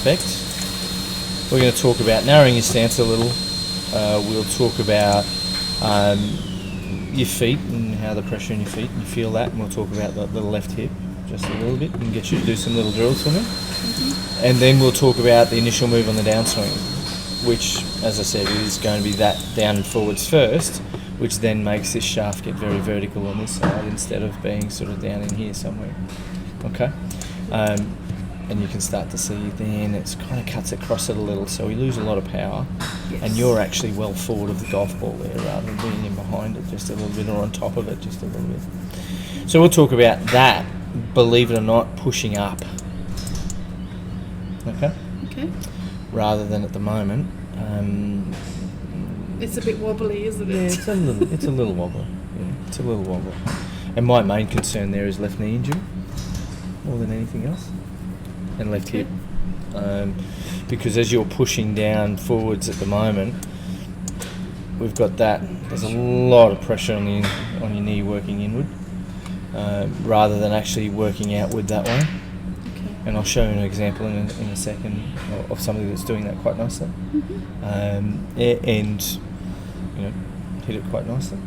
aspect. We're going to talk about narrowing your stance a little. We'll talk about your feet and how the pressure in your feet, you feel that, and we'll talk about the left hip just a little bit and get you to do some little drills for me. Mm-hmm. And then we'll talk about the initial move on the downswing, which, as I said, is going to be that down and forwards first, which then makes this shaft get very vertical on this side instead of being sort of down in here somewhere. Okay? And you can start to see then it kind of cuts across it a little, so we lose a lot of power. Yes. And you're actually well forward of the golf ball there rather than being in behind it just a little bit or on top of it just a little bit. So we'll talk about that, believe it or not, pushing up. Okay? Okay. Rather than at the moment. It's a bit wobbly, isn't it? Yeah, it's a little wobbly. Yeah, it's a little wobbly. And my main concern there is left knee injury more than anything else. And left hip, because as you're pushing down forwards at the moment, we've got that. There's a lot of pressure on your knee working inward, rather than actually working outward that way. Okay. And I'll show you an example in a second of somebody that's doing that quite nicely, and hit it quite nicely.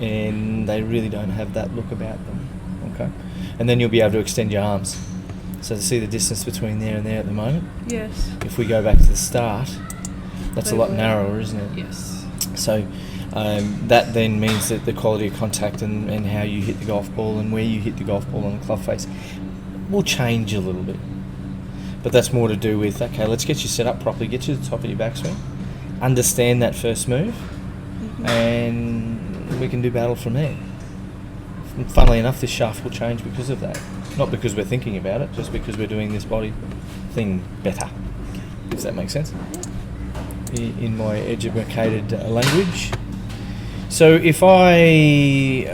And they really don't have that look about them. Okay, and then you'll be able to extend your arms. So to see the distance between there and there at the moment? Yes. If we go back to the start, that's a lot narrower, isn't it? Yes. So that then means that the quality of contact and how you hit the golf ball and where you hit the golf ball on the club face will change a little bit. But that's more to do with, okay, let's get you set up properly, get you to the top of your backswing, understand that first move, and we can do battle from there. And funnily enough, this shaft will change because of that. Not because we're thinking about it, just because we're doing this body thing better, if that makes sense, in my educated language. So if I...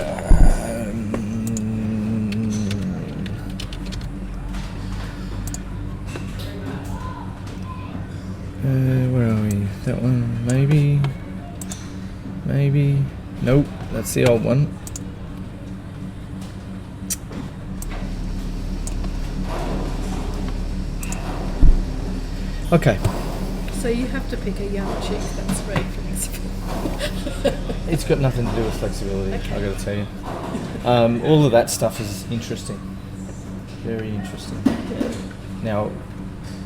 where are we? That one, maybe. Nope, that's the old one. Okay. So you have to pick a young chick that's very flexible. It's got nothing to do with flexibility, okay. I've got to tell you. All of that stuff is interesting. Very interesting. Now,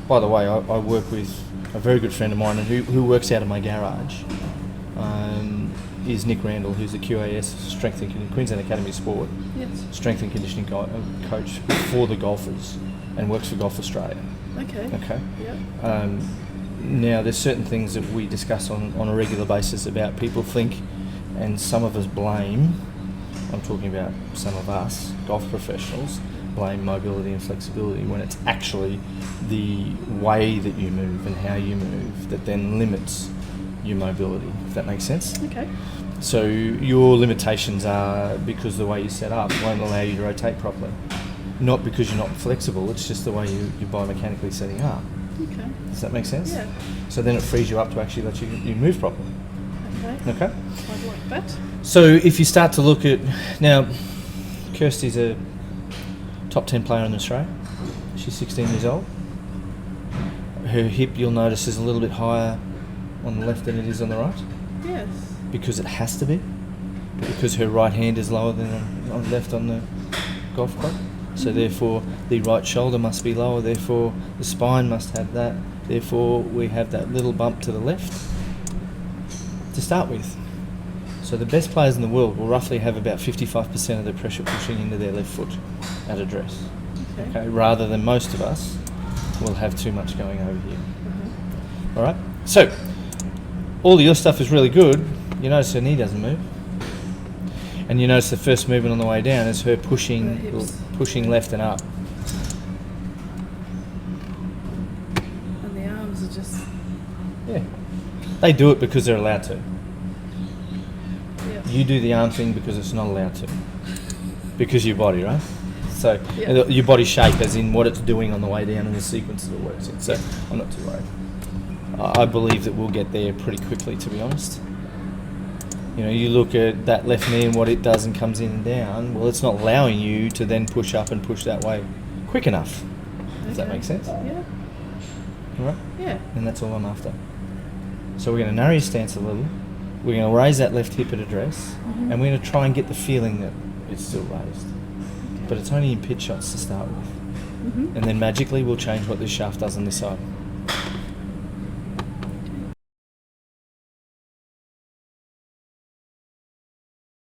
by the way, I work with a very good friend of mine who works out of my garage. Is Nick Randall, who's the QAS Queensland Academy of Sport strength and conditioning coach for the golfers and works for Golf Australia. Okay. Yeah. Now, there's certain things that we discuss on a regular basis about people think, and some of us blame, I'm talking about some of us, golf professionals, blame mobility and flexibility when it's actually the way that you move and how you move that then limits your mobility, if that makes sense. Okay. So your limitations are because the way you're set up won't allow you to rotate properly. Not because you're not flexible, it's just the way you're biomechanically setting up. Okay. Does that make sense? Yeah. So then it frees you up to actually let you move properly. Okay. I'd like that. So if you start to look at... Now, Kirsty's a top 10 player in Australia. She's 16 years old. Her hip, you'll notice, is a little bit higher on the left than it is on the right. Yes. Because it has to be. Because her right hand is lower than on left on the golf club. So therefore the right shoulder must be lower, therefore the spine must have that, therefore we have that little bump to the left to start with. So the best players in the world will roughly have about 55% of their pressure pushing into their left foot at address. Okay. Rather than most of us will have too much going over here. All right? So all of your stuff is really good. You notice her knee doesn't move. And you notice the first movement on the way down is her pushing left and up. And the arms are just... Yeah. They do it because they're allowed to. Yeah. You do the arm thing because it's not allowed to. Because of your body, right? So your body shape as in what it's doing on the way down and the sequence that it works in. So I'm not too worried. I believe that we'll get there pretty quickly, to be honest. You know, you look at that left knee and what it does and comes in and down. Well, it's not allowing you to then push up and push that way quick enough. Does that make sense? Yeah. All right? Yeah. And that's all I'm after. So we're going to narrow your stance a little. We're going to raise that left hip at address, and we're going to try and get the feeling that it's still raised. But it's only in pitch shots to start with. And then magically we'll change what this shaft does on this side.